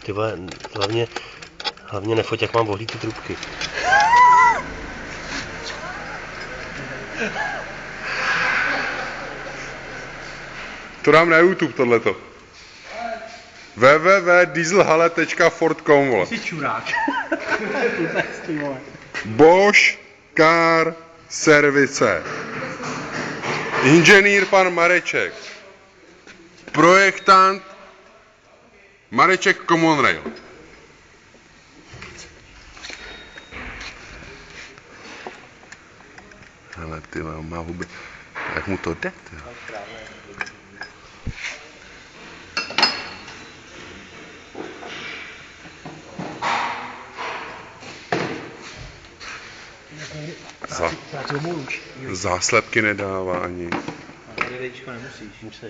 Ty vole, hlavně nefoť, jak mám vohlí ty trubky. To dám na YouTube tohleto. www.dieselhalle.ford.com vole. Jsi čurák. Bosch Car Service. Inženýr pan Mareček. Projektant Mareček Common Rail. Hele, ty má huby. Jak mu to jde? Ty? Záslepky nedává ani. Tady nemusíš.